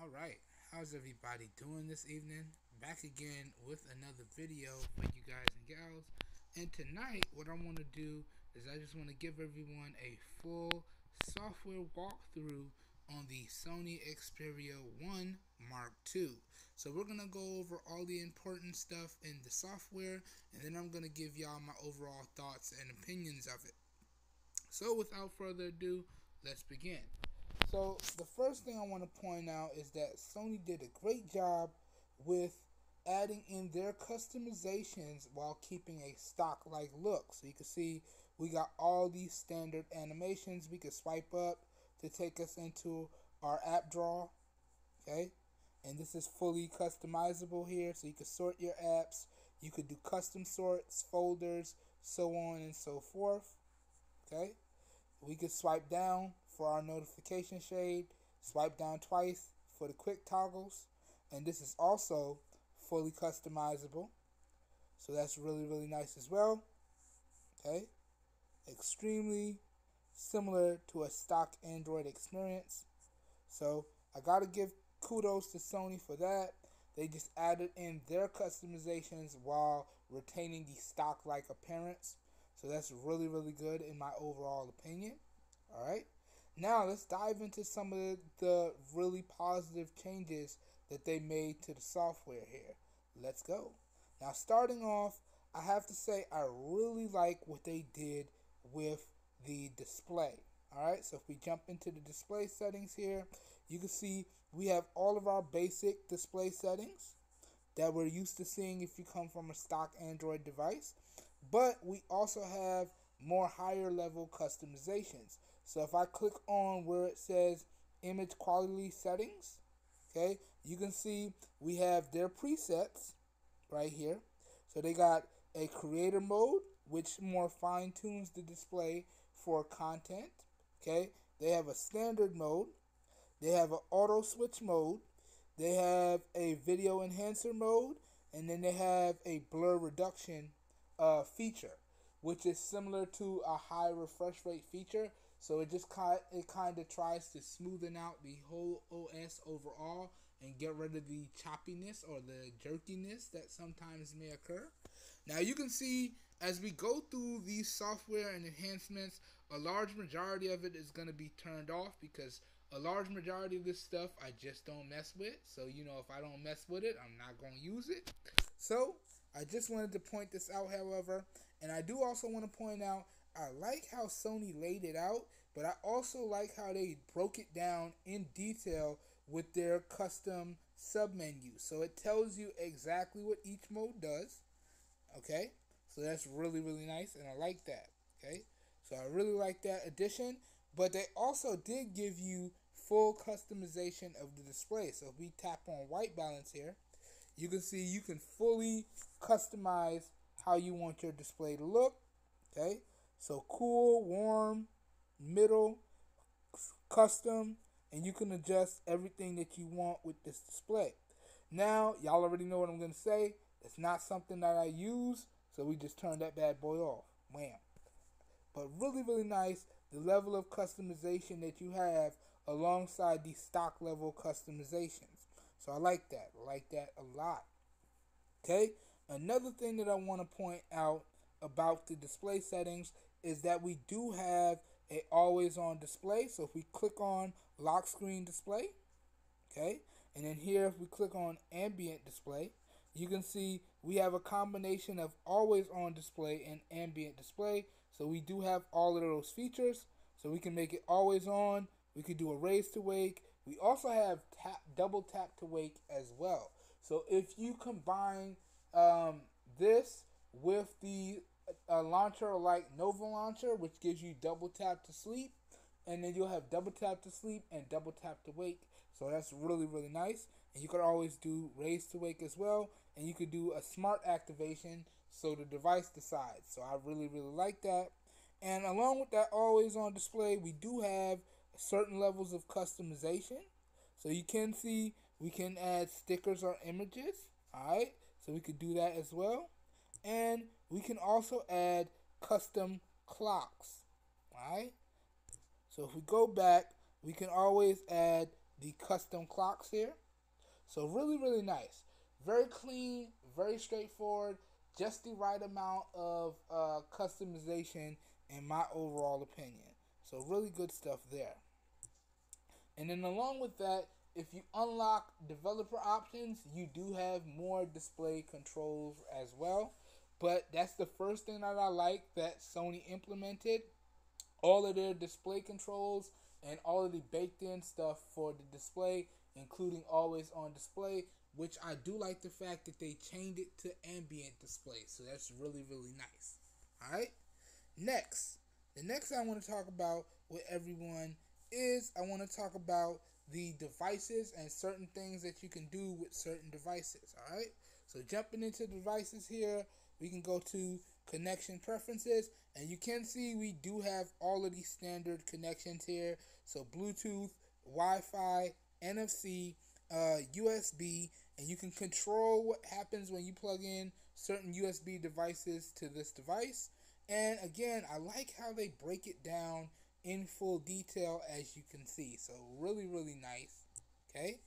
Alright, how's everybody doing this evening? Back again with another video for you guys and gals. And tonight, what I want to do is I just want to give everyone a full software walkthrough on the Sony Xperia 1 Mark II. So we're going to go over all the important stuff in the software, and then I'm going to give y'all my overall thoughts and opinions of it. So without further ado, let's begin. So the first thing I want to point out is that Sony did a great job with adding in their customizations while keeping a stock-like look. So you can see we got all these standard animations. We could swipe up to take us into our app drawer, okay? And this is fully customizable here, so you can sort your apps. You could do custom sorts, folders, so on and so forth, okay? We could swipe down for our notification shade, swipe down twice for the quick toggles, and this is also fully customizable, so that's really nice as well. Okay, extremely similar to a stock Android experience, so I gotta give kudos to Sony for that. They just added in their customizations while retaining the stock like appearance, so that's really good in my overall opinion. Alright, now let's dive into some of the really positive changes that they made to the software here. Let's go. Now starting off, I have to say I really like what they did with the display. Alright, so if we jump into the display settings here, you can see we have all of our basic display settings that we're used to seeing if you come from a stock Android device, but we also have more higher level customizations. So if I click on where it says image quality settings, okay, you can see we have their presets right here. So they got a creator mode, which more fine tunes the display for content. Okay, they have a standard mode, they have an auto switch mode, they have a video enhancer mode, and then they have a blur reduction feature, which is similar to a high refresh rate feature. So it just kind of tries to smoothen out the whole OS overall and get rid of the choppiness or the jerkiness that sometimes may occur. Now you can see as we go through these software and enhancements, a large majority of it is going to be turned off because a large majority of this stuff I just don't mess with. So, you know, if I don't mess with it, I'm not going to use it. So, I just wanted to point this out, however. And I do also want to point out, I like how Sony laid it out, but I also like how they broke it down in detail with their custom submenu. So it tells you exactly what each mode does. Okay, so that's really nice, and I like that. Okay, so I really like that addition, but they also did give you full customization of the display. So if we tap on white balance here, you can see you can fully customize how you want your display to look. Okay, so cool, warm, middle, custom, and you can adjust everything that you want with this display. Now, y'all already know what I'm going to say. It's not something that I use, so we just turn that bad boy off. Wham. But really nice, the level of customization that you have alongside the stock level customizations. So I like that. I like that a lot. Okay, another thing that I want to point out about the display settings is that we do have a always on display. So if we click on lock screen display, okay, and then here if we click on ambient display, you can see we have a combination of always on display and ambient display. So we do have all of those features. So we can make it always on. We could do a raise to wake. We also have double tap to wake as well. So if you combine this with the launcher like Nova Launcher, which gives you double tap to sleep, and then you'll have double tap to sleep and double tap to wake. So that's really nice. And you could always do raise to wake as well, and you could do a smart activation so the device decides. So I really like that. And along with that always on display, we do have certain levels of customization. So you can see we can add stickers or images. Alright, so we could do that as well. And we can also add custom clocks. Alright, so if we go back, we can always add the custom clocks here. So really, really nice. Very clean, very straightforward, just the right amount of customization in my overall opinion. So really good stuff there. And then along with that, if you unlock developer options, you do have more display controls as well. But that's the first thing that I like that Sony implemented. All of their display controls and all of the baked in stuff for the display, including always on display, which I do like the fact that they changed it to ambient display. So that's really, really nice. Alright, the next I want to talk about with everyone is I want to talk about the devices and certain things that you can do with certain devices. Alright, so jumping into devices here, we can go to connection preferences, and you can see we do have all of these standard connections here. So Bluetooth, Wi-Fi, NFC, USB, and you can control what happens when you plug in certain USB devices to this device. And again, I like how they break it down in full detail, as you can see. So really, really nice. Okay,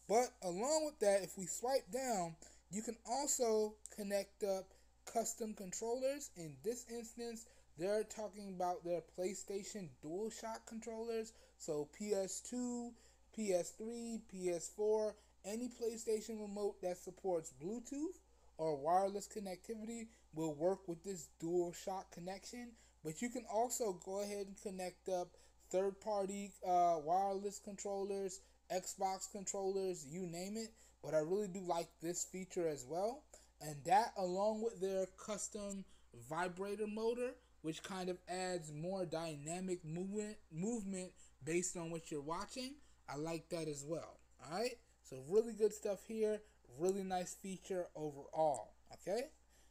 but along with that, if we swipe down, you can also connect up custom controllers. In this instance, they're talking about their PlayStation DualShock controllers. So PS2, PS3, PS4, any PlayStation remote that supports Bluetooth or wireless connectivity will work with this DualShock connection. But you can also go ahead and connect up third-party wireless controllers, Xbox controllers, you name it. But I really do like this feature as well. And that, along with their custom vibrator motor, which kind of adds more dynamic movement based on what you're watching, I like that as well. Alright, so really good stuff here. Really nice feature overall. Okay,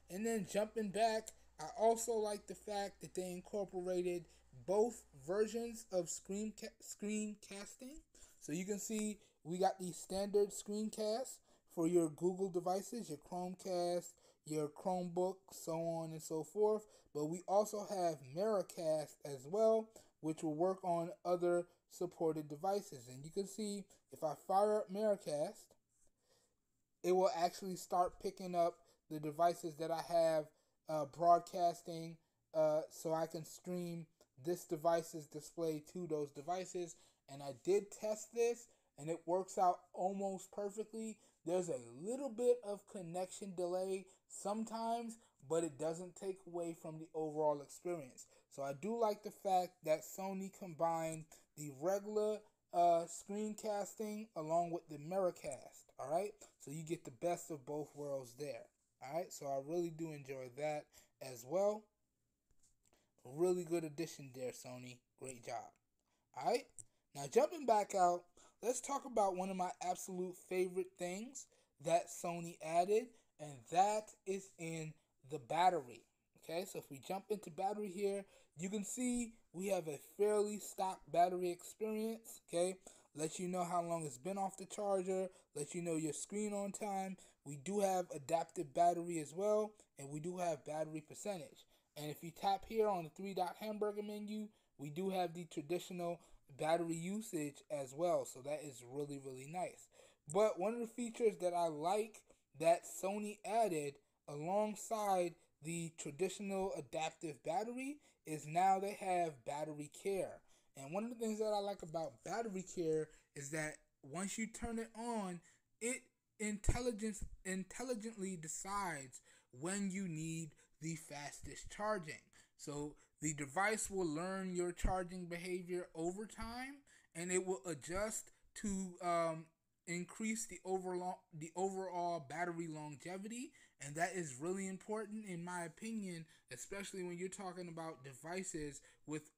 and then jumping back, I also like the fact that they incorporated both versions of screencasting. So you can see we got the standard screencast for your Google devices, your Chromecast, your Chromebook, so on and so forth. But we also have Miracast as well, which will work on other supported devices. And you can see if I fire up Miracast, it will actually start picking up the devices that I have broadcasting, so I can stream this device's display to those devices. And I did test this, and it works out almost perfectly. There's a little bit of connection delay sometimes, but it doesn't take away from the overall experience. So I do like the fact that Sony combined the regular screencasting along with the Miracast. Alright, so you get the best of both worlds there. Alright, so I really do enjoy that as well. Really good addition there, Sony. Great job. Alright, now jumping back out, let's talk about one of my absolute favorite things that Sony added, and that is in the battery. Okay, so if we jump into battery here, you can see we have a fairly stock battery experience. Okay, let you know how long it's been off the charger, let you know your screen on time. We do have adaptive battery as well, and we do have battery percentage. And if you tap here on the three-dot hamburger menu, we do have the traditional battery usage as well. So that is really, really nice. But one of the features that I like that Sony added alongside the traditional adaptive battery is now they have battery care. And one of the things that I like about battery care is that once you turn it on, it intelligently decides when you need the fastest charging. So the device will learn your charging behavior over time, and it will adjust to increase the overall battery longevity. And that is really important in my opinion, especially when you're talking about devices with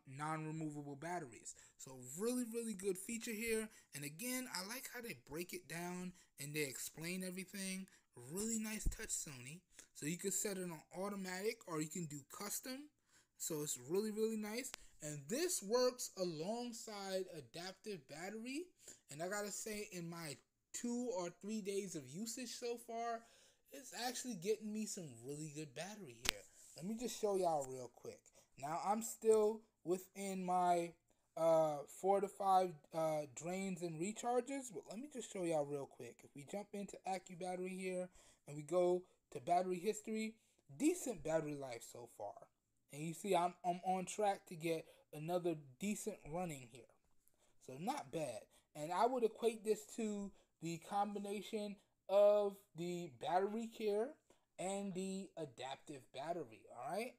non-removable batteries. So really, really good feature here. And again, I like how they break it down and they explain everything. Really nice touch, Sony. So you can set it on automatic or you can do custom. So it's really, really nice. And this works alongside adaptive battery. And I gotta say, in my 2 or 3 days of usage so far, it's actually getting me some really good battery here. Let me just show y'all real quick. Now I'm still within my 4 to 5 drains and recharges. But let me just show y'all real quick. If we jump into AccuBattery here and we go to battery history, decent battery life so far. And you see I'm on track to get another decent running here. So not bad. And I would equate this to the combination of the battery care and the adaptive battery. Alright?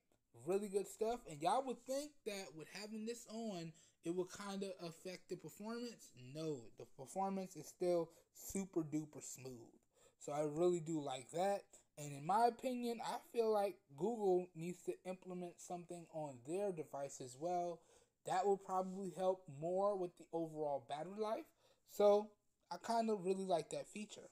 Really good stuff. And y'all would think that with having this on, it will kind of affect the performance. No, the performance is still super duper smooth. So I really do like that. And in my opinion, I feel like Google needs to implement something on their device as well. That will probably help more with the overall battery life. So I kind of really like that feature.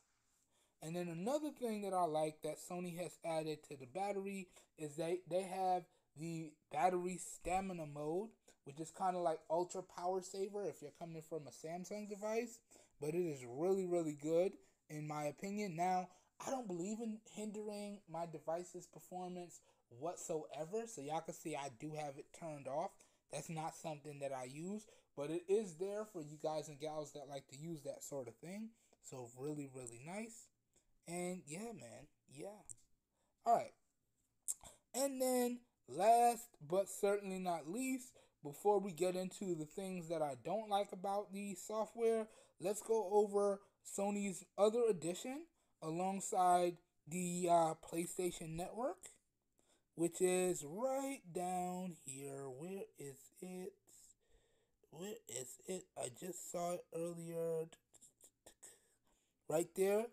And then another thing that I like that Sony has added to the battery is they have the battery stamina mode, which is kind of like ultra power saver if you're coming from a Samsung device. But it is really, really good in my opinion. Now, I don't believe in hindering my device's performance whatsoever. So y'all can see I do have it turned off. That's not something that I use, but it is there for you guys and gals that like to use that sort of thing. So really, really nice. And yeah, man. Yeah. Alright. And then last but certainly not least, before we get into the things that I don't like about the software, let's go over Sony's other edition alongside the PlayStation Network, which is right down here. Where is it? Where is it? I just saw it earlier. Right there,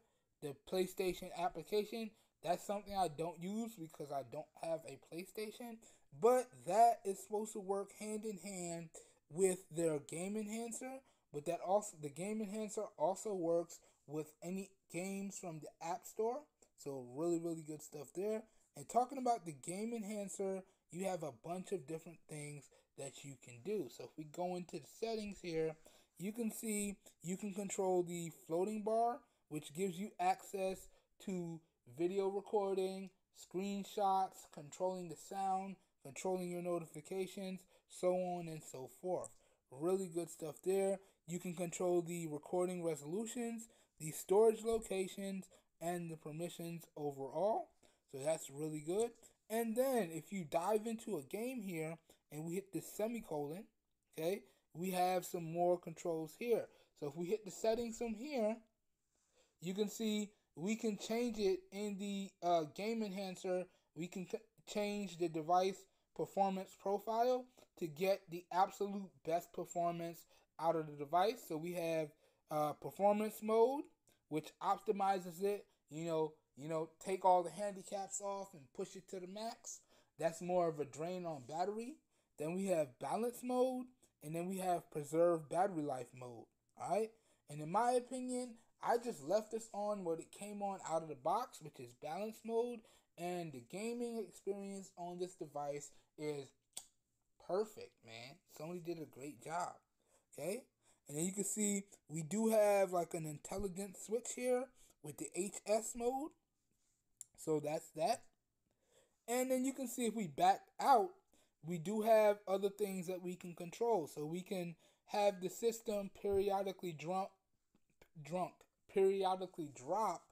the PlayStation application. That's something I don't use because I don't have a PlayStation. But that is supposed to work hand in hand with their game enhancer. But that also the game enhancer also works with any games from the App Store. So really, really good stuff there. And talking about the game enhancer, you have a bunch of different things that you can do. So if we go into the settings here, you can see you can control the floating bar, which gives you access to video recording, screenshots, controlling the sound, controlling your notifications, so on and so forth. Really good stuff there. You can control the recording resolutions, the storage locations, and the permissions overall. So that's really good. And then if you dive into a game here and we hit the semicolon, okay, we have some more controls here. So if we hit the settings from here, you can see we can change it in the game enhancer. We can change the device performance profile to get the absolute best performance out of the device. So we have performance mode, which optimizes it. Take all the handicaps off and push it to the max. That's more of a drain on battery. Then we have balance mode, and then we have preserve battery life mode. All right, and in my opinion, I just left this on what it came on out of the box, which is balance mode, and the gaming experience on this device is perfect, man. Sony did a great job. Okay, and then you can see we do have like an intelligent switch here with the HS mode. So that's that. And then you can see if we back out, we do have other things that we can control. So we can have the system periodically periodically drop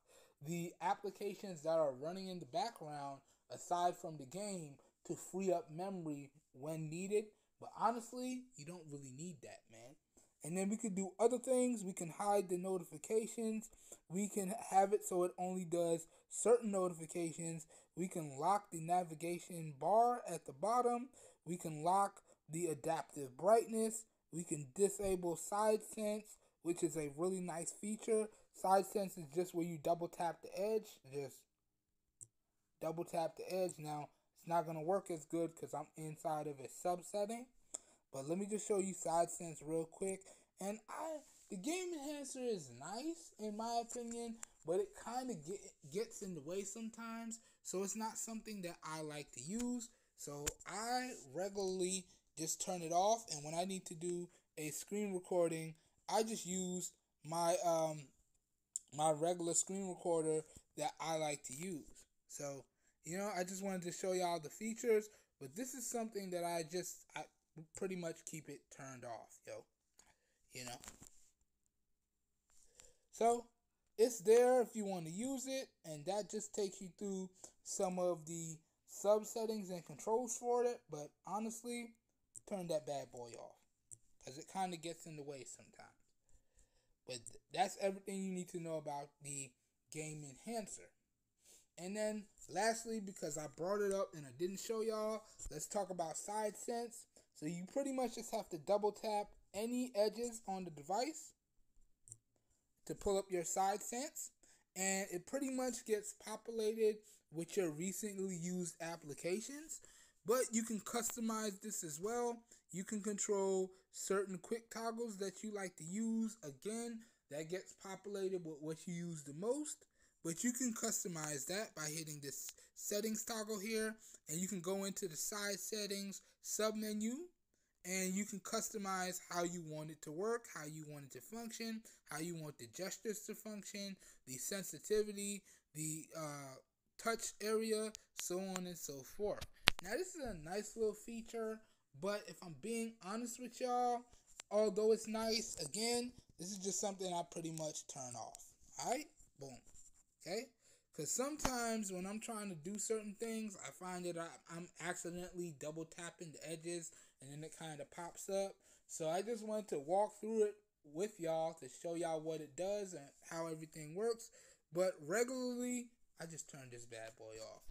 the applications that are running in the background aside from the game to free up memory when needed. But honestly, you don't really need that, man. And then we could do other things. We can hide the notifications. We can have it so it only does certain notifications. We can lock the navigation bar at the bottom. We can lock the adaptive brightness. We can disable side sense, which is a really nice feature. Side sense is just where you double tap the edge. Just double tap the edge. Now, it's not going to work as good because I'm inside of a subsetting. But let me just show you side sense real quick. And the game enhancer is nice in my opinion, but it kind of gets in the way sometimes. So it's not something that I like to use. So I regularly just turn it off. And when I need to do a screen recording, I just use my my regular screen recorder that I like to use. So I just wanted to show y'all the features. But this is something that pretty much keep it turned off, yo. You know. So it's there if you want to use it, and that just takes you through some of the sub settings and controls for it. But honestly, turn that bad boy off because it kind of gets in the way sometimes. But that's everything you need to know about the game enhancer. And then lastly, because I brought it up and I didn't show y'all, let's talk about side sense. So you pretty much just have to double tap any edges on the device to pull up your side sense, and it pretty much gets populated with your recently used applications. But you can customize this as well. You can control certain quick toggles that you like to use. Again, that gets populated with what you use the most. But you can customize that by hitting this settings toggle here, and you can go into the side settings sub menu, and you can customize how you want it to work, how you want it to function, how you want the gestures to function, the sensitivity, the touch area, so on and so forth. Now this is a nice little feature, but if I'm being honest with y'all, although it's nice, again, this is just something I pretty much turn off. Alright? Boom. Okay? Because sometimes when I'm trying to do certain things, I find that I'm accidentally double tapping the edges, and then it kind of pops up. So I just wanted to walk through it with y'all to show y'all what it does and how everything works. But regularly, I just turn this bad boy off.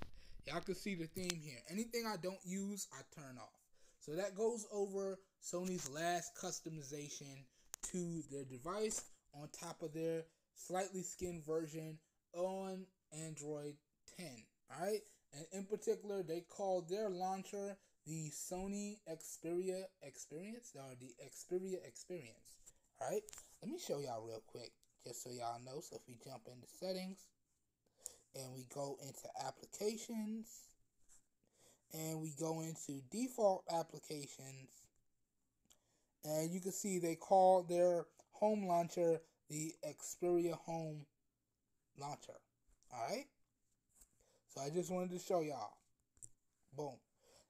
Y'all can see the theme here. Anything I don't use, I turn off. So that goes over Sony's last customization to their device on top of their slightly skinned version on Android 10. Alright? And in particular, they called their launcher the Sony Xperia Experience, or the Xperia Experience. Alright? Let me show y'all real quick, just so y'all know. So if we jump into settings, and we go into applications, and we go into default applications, and you can see they call their home launcher the Xperia Home Launcher. Alright? So I just wanted to show y'all. Boom.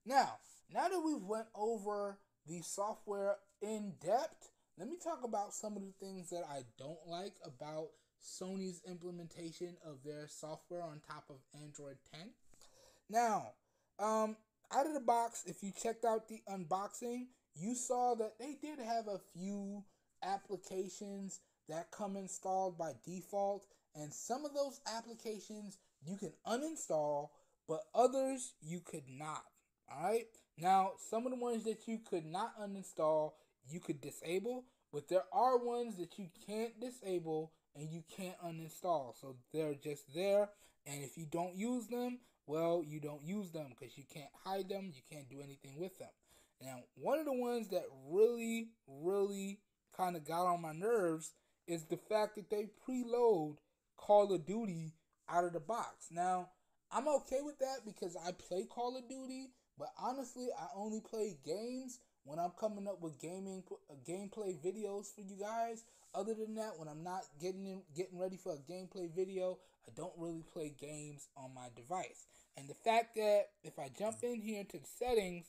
Now that we've went over the software in depth, let me talk about some of the things that I don't like about Sony's implementation of their software on top of Android 10. Now, out of the box, if you checked out the unboxing, you saw that they did have a few applications that come installed by default, and some of those applications you can uninstall, but others you could not. Alright? Now, some of the ones that you could not uninstall, you could disable, but there are ones that you can't disable and you can't uninstall. So they're just there, and if you don't use them, well, you don't use them because you can't hide them, you can't do anything with them. Now, one of the ones that really, really kind of got on my nerves is the fact that they preload Call of Duty out of the box. Now, I'm okay with that because I play Call of Duty, but honestly, I only play games when I'm coming up with gameplay videos for you guys. Other than that, when I'm not getting ready for a gameplay video, I don't really play games on my device. And the fact that if I jump in here to the settings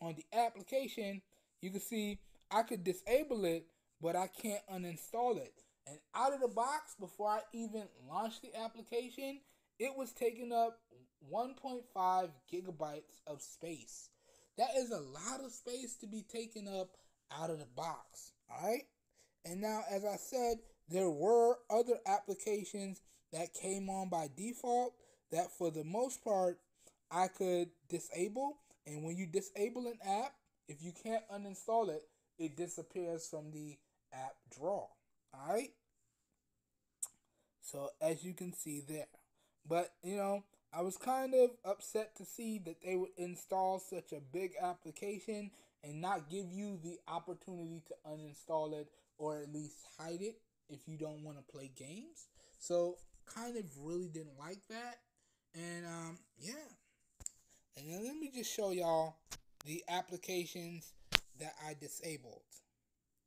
on the application, you can see I could disable it, but I can't uninstall it. And out of the box, before I even launched the application, it was taking up 1.5 gigabytes of space. That is a lot of space to be taken up out of the box. Alright? And now, as I said, there were other applications that came on by default that for the most part I could disable. And when you disable an app, if you can't uninstall it, it disappears from the app drawer. Alright? So as you can see there. But, I was kind of upset to see that they would install such a big application and not give you the opportunity to uninstall it or at least hide it if you don't want to play games. So, kind of really didn't like that. And, yeah. And then let me just show y'all the applications that I disabled.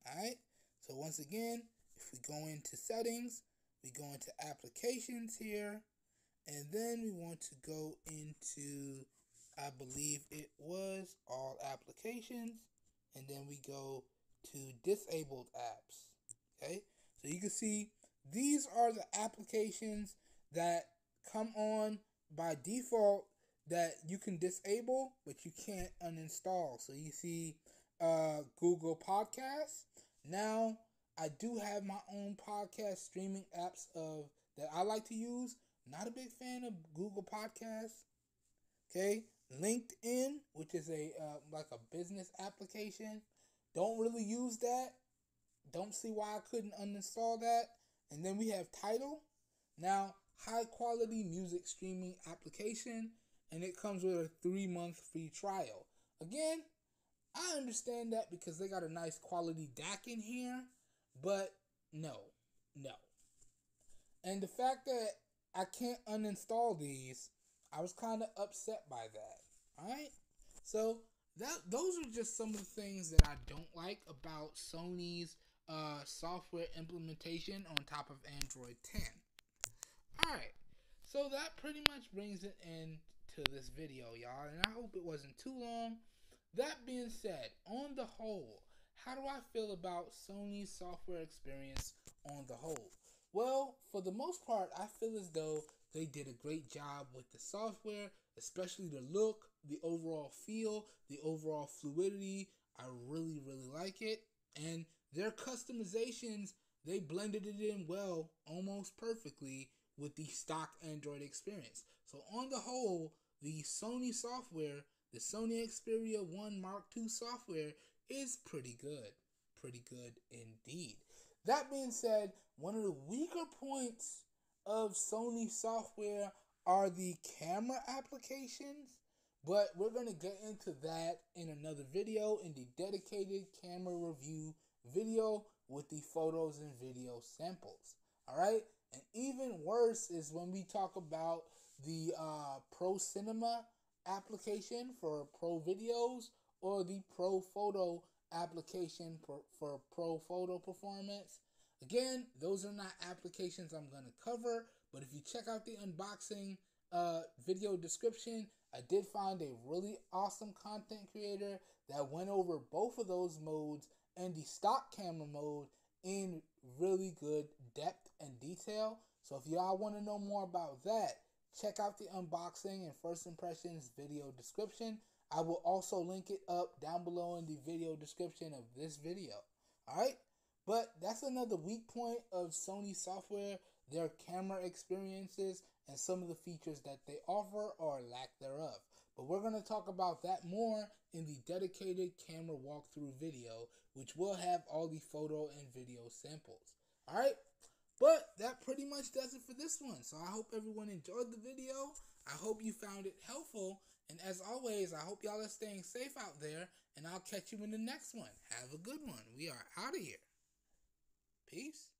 Alright? So, once again, if we go into settings, we go into applications here, and then we want to go into, I believe it was all applications. and then we go to disabled apps. Okay, so you can see these are the applications that come on by default that you can disable, but you can't uninstall. So you see Google Podcasts. Now I do have my own podcast streaming apps of that I like to use. Not a big fan of Google Podcasts. Okay, LinkedIn, which is a like a business application. Don't really use that. Don't see why I couldn't uninstall that. And then we have Tidal. Now, high quality music streaming application, and it comes with a 3-month free trial. Again, I understand that because they got a nice quality DAC in here, but no. And the fact that I can't uninstall these, I was kind of upset by that. Alright? So, those are just some of the things that I don't like about Sony's software implementation on top of Android 10. Alright, so that pretty much brings it in to this video, y'all, and I hope it wasn't too long. That being said, on the whole, how do I feel about Sony's software experience on the whole? Well, for the most part, I feel as though they did a great job with the software, especially the look, the overall feel, the overall fluidity. I really like it. And their customizations, they blended it in well, almost perfectly, with the stock Android experience. So on the whole, the Sony software, the Sony Xperia 1 Mark II software is pretty good. Pretty good indeed. That being said, one of the weaker points of Sony software are the camera applications, but we're going to get into that in another video, in the dedicated camera review video with the photos and video samples. Alright? And even worse is when we talk about the Pro Cinema application for pro videos, or the Pro Photo application for pro photo performance. Again, those are not applications I'm going to cover, but if you check out the unboxing video description, I did find a really awesome content creator that went over both of those modes and the stock camera mode in really good depth and detail. So if y'all want to know more about that, check out the unboxing and first impressions video description. I will also link it up down below in the video description of this video. Alright? But that's another weak point of Sony software, their camera experiences, and some of the features that they offer or lack thereof. But we're going to talk about that more in the dedicated camera walkthrough video, which will have all the photo and video samples. Alright? But that pretty much does it for this one. So I hope everyone enjoyed the video. I hope you found it helpful. And as always, I hope y'all are staying safe out there. And I'll catch you in the next one. Have a good one. We are out of here. Peace.